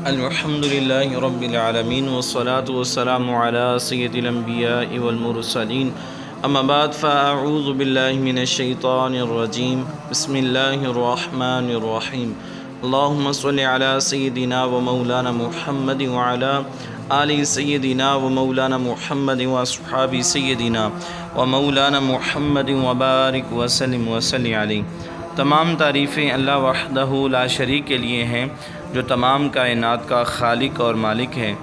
الحمدللہ رب العالمین والصلاة والسلام علی سید الانبیاء والمرسلین اما بعد فاعوذ باللہ من الشیطان الرجیم بسم اللہ الرحمن الرحیم اللہم صل علی سیدنا و مولانا محمد وعلی آل سیدنا و مولانا محمد واصحاب سیدنا و مولانا محمد وبارک وسلم وصلی علیہ۔ تمام تعریفیں اللہ وحدہ لا شریک کے لیے ہیں جو تمام کائنات کا خالق اور مالک ہے۔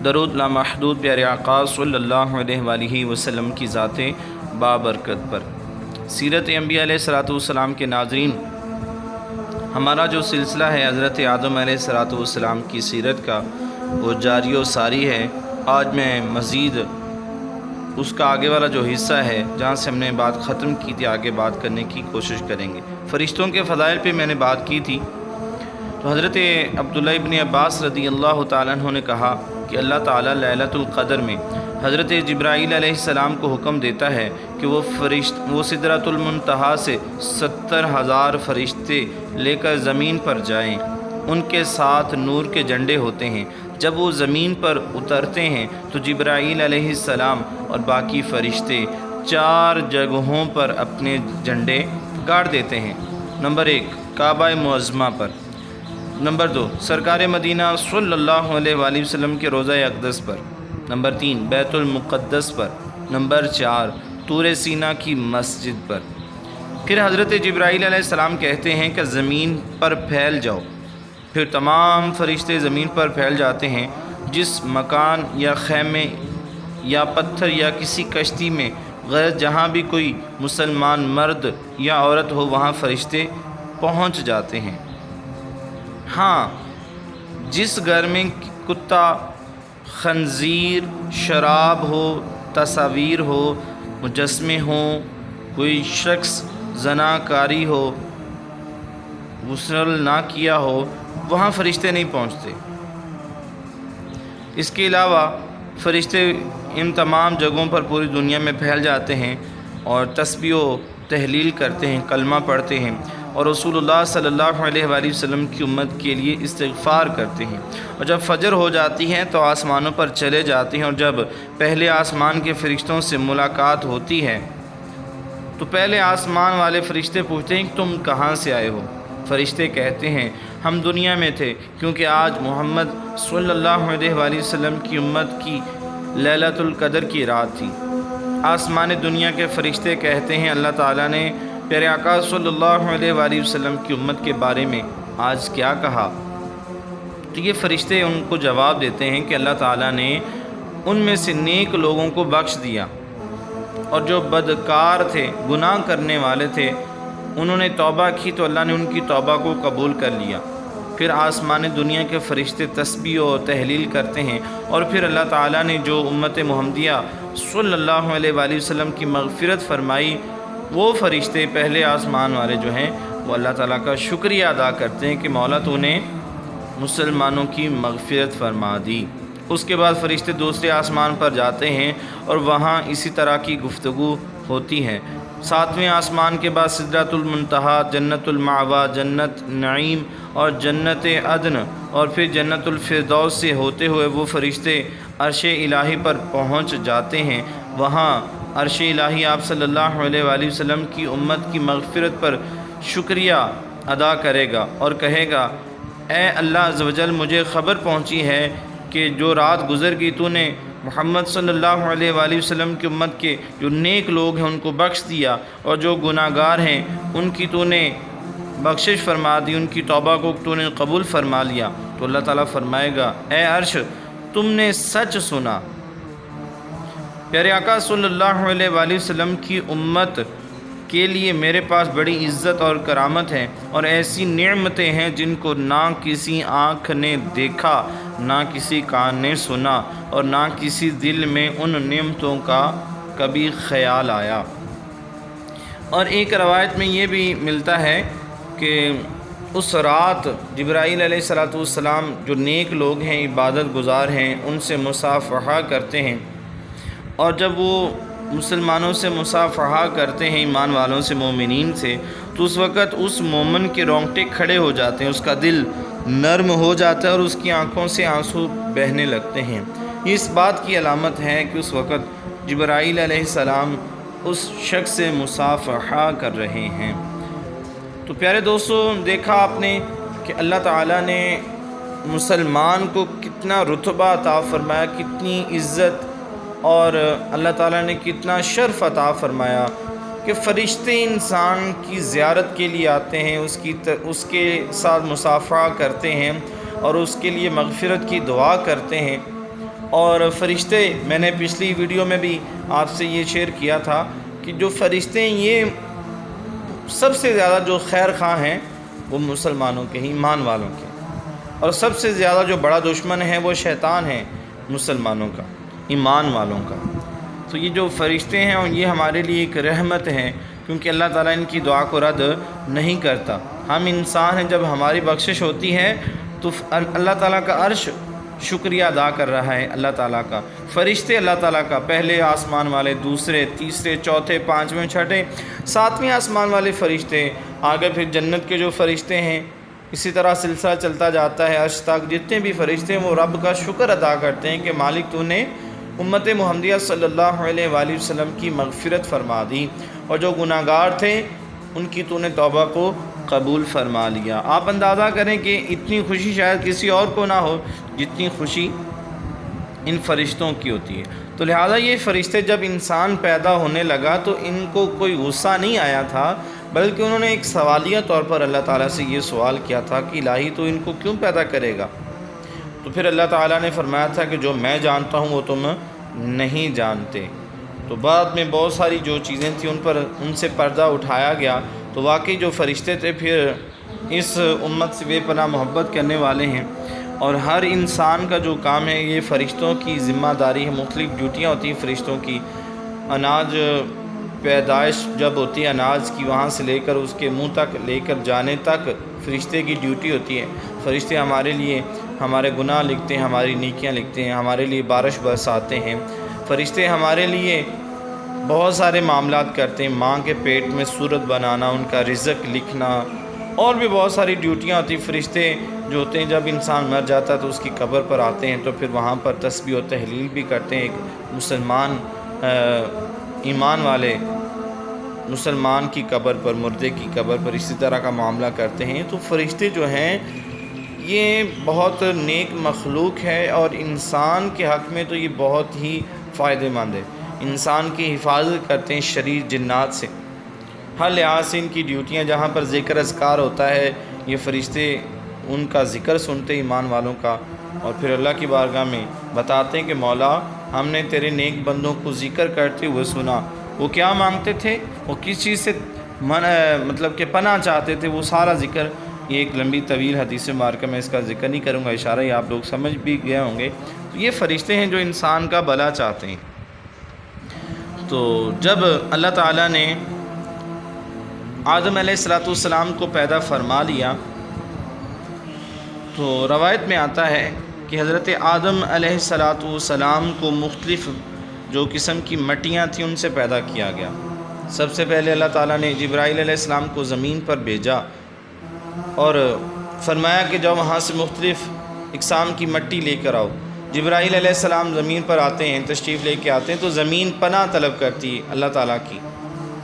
درود لامحدود پیارے آقا صلی اللہ علیہ وآلہ وسلم کی ذات بابرکت پر۔ سیرت انبیاء علیہ الصلوۃ والسلام کے ناظرین، ہمارا جو سلسلہ ہے حضرت آدم علیہ الصلوۃ والسلام کی سیرت کا، وہ جاری و ساری ہے۔ آج میں مزید اس کا آگے والا جو حصہ ہے جہاں سے ہم نے بات ختم کی تھی، آگے بات کرنے کی کوشش کریں گے۔ فرشتوں کے فضائل پہ میں نے بات کی تھی، تو حضرت عبداللہ ابن عباس رضی اللہ تعالیٰ عنہ نے کہا کہ اللہ تعالیٰ لیلۃ القدر میں حضرت جبرائیل علیہ السلام کو حکم دیتا ہے کہ وہ سدرۃ المنتہا سے 70,000 فرشتے لے کر زمین پر جائیں۔ ان کے ساتھ نور کے جھنڈے ہوتے ہیں۔ جب وہ زمین پر اترتے ہیں تو جبرائیل علیہ السلام اور باقی فرشتے 4 جگہوں پر اپنے جھنڈے گاڑ دیتے ہیں۔ نمبر 1 کعبہ معظمہ پر، نمبر 2 سرکار مدینہ صلی اللہ علیہ وآلہ وسلم کے روضہ اقدس پر، نمبر 3 بیت المقدس پر، نمبر 4 طور سینا کی مسجد پر۔ پھر حضرت جبرائیل علیہ السلام کہتے ہیں کہ زمین پر پھیل جاؤ۔ پھر تمام فرشتے زمین پر پھیل جاتے ہیں۔ جس مکان یا خیمے یا پتھر یا کسی کشتی میں غیر جہاں بھی کوئی مسلمان مرد یا عورت ہو، وہاں فرشتے پہنچ جاتے ہیں۔ ہاں، جس گھر میں کتا، خنزیر، شراب ہو، تصاویر ہو، مجسمے ہوں، کوئی شخص زناکاری ہو، غسل نہ کیا ہو، وہاں فرشتے نہیں پہنچتے۔ اس کے علاوہ فرشتے ان تمام جگہوں پر پوری دنیا میں پھیل جاتے ہیں اور تسبیح و تحلیل کرتے ہیں، کلمہ پڑھتے ہیں اور رسول اللہ صلی اللہ علیہ وآلہ وسلم کی امت کے لیے استغفار کرتے ہیں۔ اور جب فجر ہو جاتی ہے تو آسمانوں پر چلے جاتے ہیں، اور جب پہلے آسمان کے فرشتوں سے ملاقات ہوتی ہے تو پہلے آسمان والے فرشتے پوچھتے ہیں کہ تم کہاں سے آئے ہو؟ فرشتے کہتے ہیں ہم دنیا میں تھے، کیونکہ آج محمد صلی اللہ علیہ وآلہ وسلم کی امت کی لیلۃ القدر کی رات تھی۔ آسمان دنیا کے فرشتے کہتے ہیں اللہ تعالیٰ نے پیارے آقا صلی اللہ علیہ وآلہ وسلم کی امت کے بارے میں آج کیا کہا؟ تو یہ فرشتے ان کو جواب دیتے ہیں کہ اللہ تعالیٰ نے ان میں سے نیک لوگوں کو بخش دیا، اور جو بدکار تھے، گناہ کرنے والے تھے، انہوں نے توبہ کی تو اللہ نے ان کی توبہ کو قبول کر لیا۔ پھر آسمان دنیا کے فرشتے تسبیح و تحلیل کرتے ہیں، اور پھر اللہ تعالیٰ نے جو امت محمدیہ صلی اللہ علیہ وآلہ وسلم کی مغفرت فرمائی، وہ فرشتے پہلے آسمان والے جو ہیں وہ اللہ تعالیٰ کا شکریہ ادا کرتے ہیں کہ مولا تو نے مسلمانوں کی مغفرت فرما دی۔ اس کے بعد فرشتے دوسرے آسمان پر جاتے ہیں اور وہاں اسی طرح کی گفتگو ہوتی ہے۔ 7ویں آسمان کے بعد سدرۃ المنتہا، جنت المأویٰ، جنت نعیم اور جنت عدن، اور پھر جنت الفردوس سے ہوتے ہوئے وہ فرشتے عرش الہی پر پہنچ جاتے ہیں۔ وہاں عرش الہی آپ صلی اللہ علیہ وآلہ وسلم کی امت کی مغفرت پر شکریہ ادا کرے گا اور کہے گا اے اللہ عز و جل، مجھے خبر پہنچی ہے کہ جو رات گزر گئی تو نے محمد صلی اللہ علیہ وآلہ وسلم کی امت کے جو نیک لوگ ہیں ان کو بخش دیا، اور جو گناہ گار ہیں ان کی تو نے بخشش فرما دی، ان کی توبہ کو تو نے قبول فرما لیا۔ تو اللہ تعالیٰ فرمائے گا اے عرش، تم نے سچ سنا۔ پیارے آقا صلی اللہ علیہ وآلہ وسلم کی امت کے لیے میرے پاس بڑی عزت اور کرامت ہے، اور ایسی نعمتیں ہیں جن کو نہ کسی آنکھ نے دیکھا، نہ کسی کان نے سنا، اور نہ کسی دل میں ان نعمتوں کا کبھی خیال آیا۔ اور ایک روایت میں یہ بھی ملتا ہے کہ اس رات جبرائیل علیہ الصلوۃ والسلام جو نیک لوگ ہیں، عبادت گزار ہیں، ان سے مصافحہ کرتے ہیں، اور جب وہ مسلمانوں سے مصافحہ کرتے ہیں، ایمان والوں سے، مومنین سے، تو اس وقت اس مومن کے رونگٹے کھڑے ہو جاتے ہیں، اس کا دل نرم ہو جاتا ہے اور اس کی آنکھوں سے آنسو بہنے لگتے ہیں۔ یہ اس بات کی علامت ہے کہ اس وقت جبرائیل علیہ السلام اس شخص سے مصافحہ کر رہے ہیں۔ تو پیارے دوستو، دیکھا آپ نے کہ اللہ تعالیٰ نے مسلمان کو کتنا رتبہ عطا فرمایا، کتنی عزت، اور اللہ تعالیٰ نے کتنا شرف عطا فرمایا کہ فرشتے انسان کی زیارت کے لیے آتے ہیں، اس کے ساتھ مصافحہ کرتے ہیں اور اس کے لیے مغفرت کی دعا کرتے ہیں۔ اور فرشتے، میں نے پچھلی ویڈیو میں بھی آپ سے یہ شیئر کیا تھا کہ جو فرشتے یہ سب سے زیادہ جو خیر خواہ ہیں وہ مسلمانوں کے، ایمان والوں کے، اور سب سے زیادہ جو بڑا دشمن ہے وہ شیطان ہے مسلمانوں کا، ایمان والوں کا۔ تو یہ جو فرشتے ہیں یہ ہمارے لیے ایک رحمت ہے، کیونکہ اللہ تعالیٰ ان کی دعا کو رد نہیں کرتا۔ ہم انسان ہیں، جب ہماری بخشش ہوتی ہے تو اللہ تعالیٰ کا عرش شکریہ ادا کر رہا ہے، اللہ تعالیٰ کا، فرشتے اللہ تعالیٰ کا، پہلے آسمان والے، دوسرے، تیسرے، چوتھے، پانچویں، چھٹے، ساتویں آسمان والے فرشتے، آگے پھر جنت کے جو فرشتے ہیں، اسی طرح سلسلہ چلتا جاتا ہے عرش تک۔ جتنے بھی فرشتے ہیں وہ رب کا شکر ادا کرتے ہیں کہ مالک تو نے امت محمدیہ صلی اللہ علیہ وآلہ وسلم کی مغفرت فرما دی، اور جو گناہ گار تھے ان کی تو نے توبہ کو قبول فرما لیا۔ آپ اندازہ کریں کہ اتنی خوشی شاید کسی اور کو نہ ہو جتنی خوشی ان فرشتوں کی ہوتی ہے۔ تو لہٰذا یہ فرشتے جب انسان پیدا ہونے لگا تو ان کو کوئی غصہ نہیں آیا تھا، بلکہ انہوں نے ایک سوالیہ طور پر اللہ تعالیٰ سے یہ سوال کیا تھا کہ الہی تو ان کو کیوں پیدا کرے گا؟ تو پھر اللہ تعالیٰ نے فرمایا تھا کہ جو میں جانتا ہوں وہ تم نہیں جانتے۔ تو بعد میں بہت ساری جو چیزیں تھیں ان سے پردہ اٹھایا گیا، تو واقعی جو فرشتے تھے پھر اس امت سے بے پناہ محبت کرنے والے ہیں، اور ہر انسان کا جو کام ہے یہ فرشتوں کی ذمہ داری ہے، مختلف ڈیوٹیاں ہوتی ہیں فرشتوں کی۔ اناج پیدائش جب ہوتی ہے اناج کی، وہاں سے لے کر اس کے منہ تک لے کر جانے تک فرشتے کی ڈیوٹی ہوتی ہے۔ فرشتے ہمارے لیے ہمارے گناہ لکھتے ہیں، ہماری نیکیاں لکھتے ہیں، ہمارے لیے بارش برساتے ہیں۔ فرشتے ہمارے لیے بہت سارے معاملات کرتے ہیں، ماں کے پیٹ میں صورت بنانا، ان کا رزق لکھنا، اور بھی بہت ساری ڈیوٹیاں ہوتی ہیں۔ فرشتے جو ہوتے ہیں جب انسان مر جاتا ہے تو اس کی قبر پر آتے ہیں، تو پھر وہاں پر تسبیح و تحلیل بھی کرتے ہیں۔ ایک مسلمان ایمان والے مسلمان کی قبر پر، مردے کی قبر پر اسی طرح کا معاملہ کرتے ہیں۔ تو فرشتے جو ہیں یہ بہت نیک مخلوق ہے، اور انسان کے حق میں تو یہ بہت ہی فائدہ مند ہے، انسان کی حفاظت کرتے ہیں شریر جنات سے۔ ہر لحاظ سے ان کی ڈیوٹیاں، جہاں پر ذکر اذکار ہوتا ہے یہ فرشتے ان کا ذکر سنتے ایمان والوں کا، اور پھر اللہ کی بارگاہ میں بتاتے ہیں کہ مولا ہم نے تیرے نیک بندوں کو ذکر کرتے ہوئے سنا، وہ کیا مانگتے تھے، وہ کس چیز سے مطلب کہ پناہ چاہتے تھے، وہ سارا ذکر۔ یہ ایک لمبی طویل حدیث مبارکہ، میں اس کا ذکر نہیں کروں گا، اشارہ ہی آپ لوگ سمجھ بھی گئے ہوں گے۔ تو یہ فرشتے ہیں جو انسان کا بھلا چاہتے ہیں۔ تو جب اللہ تعالیٰ نے آدم علیہ السلام کو پیدا فرما لیا تو روایت میں آتا ہے کہ حضرت آدم علیہ السلام کو مختلف جو قسم کی مٹیاں تھیں ان سے پیدا کیا گیا۔ سب سے پہلے اللہ تعالیٰ نے جبرائیل علیہ السلام کو زمین پر بھیجا اور فرمایا کہ جب وہاں سے مختلف اقسام کی مٹی لے کر آؤ۔ جبرائیل علیہ السلام زمین پر آتے ہیں، تشریف لے کے آتے ہیں، تو زمین پناہ طلب کرتی ہے اللہ تعالیٰ کی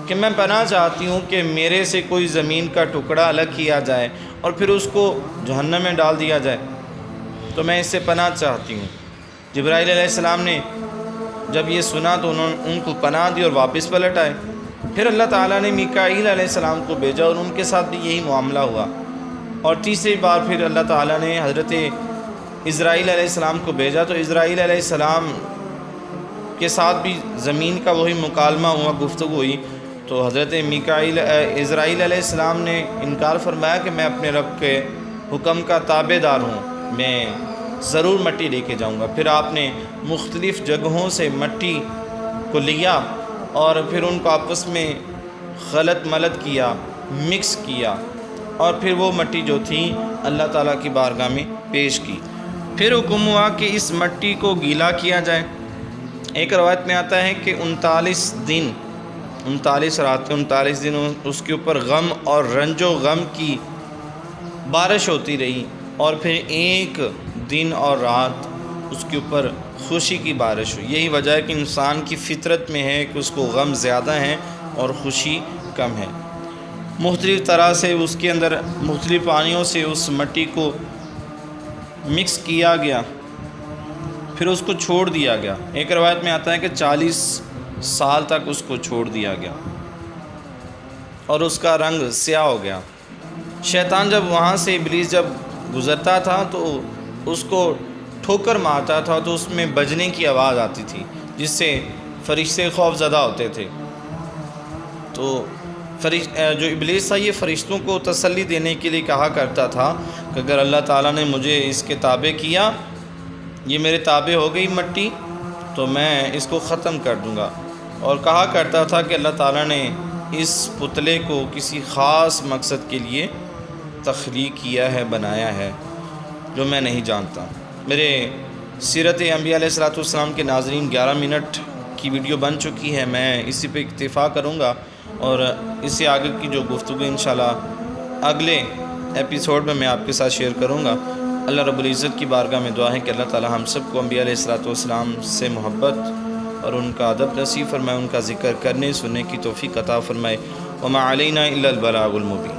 کہ میں پناہ چاہتی ہوں کہ میرے سے کوئی زمین کا ٹکڑا الگ کیا جائے اور پھر اس کو جہنم میں ڈال دیا جائے، تو میں اس سے پناہ چاہتی ہوں۔ جبرائیل علیہ السلام نے جب یہ سنا تو انہوں نے ان کو پناہ دی اور واپس پلٹ آئے۔ پھر اللہ تعالیٰ نے میکائیل علیہ السلام کو بھیجا اور ان کے ساتھ بھی یہی معاملہ ہوا، اور تیسری بار پھر اللہ تعالیٰ نے حضرت اسرائیل علیہ السلام کو بھیجا، تو اسرائیل علیہ السلام کے ساتھ بھی زمین کا وہی مکالمہ ہوا، گفتگو ہوئی۔ تو حضرت اسرائیل علیہ السلام نے انکار فرمایا کہ میں اپنے رب کے حکم کا تابع دار ہوں، میں ضرور مٹی لے کے جاؤں گا۔ پھر آپ نے مختلف جگہوں سے مٹی کو لیا اور پھر ان کو آپس میں غلط ملط کیا، مکس کیا، اور پھر وہ مٹی جو تھی اللہ تعالیٰ کی بارگاہ میں پیش کی۔ پھر حکم ہوا کہ اس مٹی کو گیلا کیا جائے۔ ایک روایت میں آتا ہے کہ 39 دن 39 راتیں 39 دن اس کے اوپر غم اور رنج و غم کی بارش ہوتی رہی، اور پھر ایک دن اور رات اس کے اوپر خوشی کی بارش ہوئی۔ یہی وجہ ہے کہ انسان کی فطرت میں ہے کہ اس کو غم زیادہ ہیں اور خوشی کم ہے۔ مختلف طرح سے اس کے اندر مختلف پانیوں سے اس مٹی کو مکس کیا گیا، پھر اس کو چھوڑ دیا گیا۔ ایک روایت میں آتا ہے کہ 40 سال تک اس کو چھوڑ دیا گیا اور اس کا رنگ سیاہ ہو گیا۔ شیطان جب وہاں سے ابلیس جب گزرتا تھا تو اس کو ٹھوکر مارتا تھا تو اس میں بجنے کی آواز آتی تھی، جس سے فرشتے خوف زدہ ہوتے تھے۔ تو جو ابلیس تھا یہ فرشتوں کو تسلی دینے کے لیے کہا کرتا تھا کہ اگر اللہ تعالیٰ نے مجھے اس کے تابع کیا، یہ میرے تابع ہو گئی مٹی، تو میں اس کو ختم کر دوں گا۔ اور کہا کرتا تھا کہ اللہ تعالیٰ نے اس پتلے کو کسی خاص مقصد کے لیے تخلیق کیا ہے، بنایا ہے، جو میں نہیں جانتا۔ میرے سیرت انبیاء علیہ الصلوۃ والسلام کے ناظرین 11 منٹ کی ویڈیو بن چکی ہے، میں اسی پہ اکتفا کروں گا اور اس سے آگے کی جو گفتگو انشاءاللہ اگلے ایپیسوڈ میں آپ کے ساتھ شیئر کروں گا۔ اللہ رب العزت کی بارگاہ میں دعا ہے کہ اللہ تعالی ہم سب کو انبیاء علیہ الصلوۃ والسلام سے محبت اور ان کا ادب نصیب فرمائے، ان کا ذکر کرنے سننے کی توفیق عطا فرمائے۔ وما علینا الا البلاغ المبین۔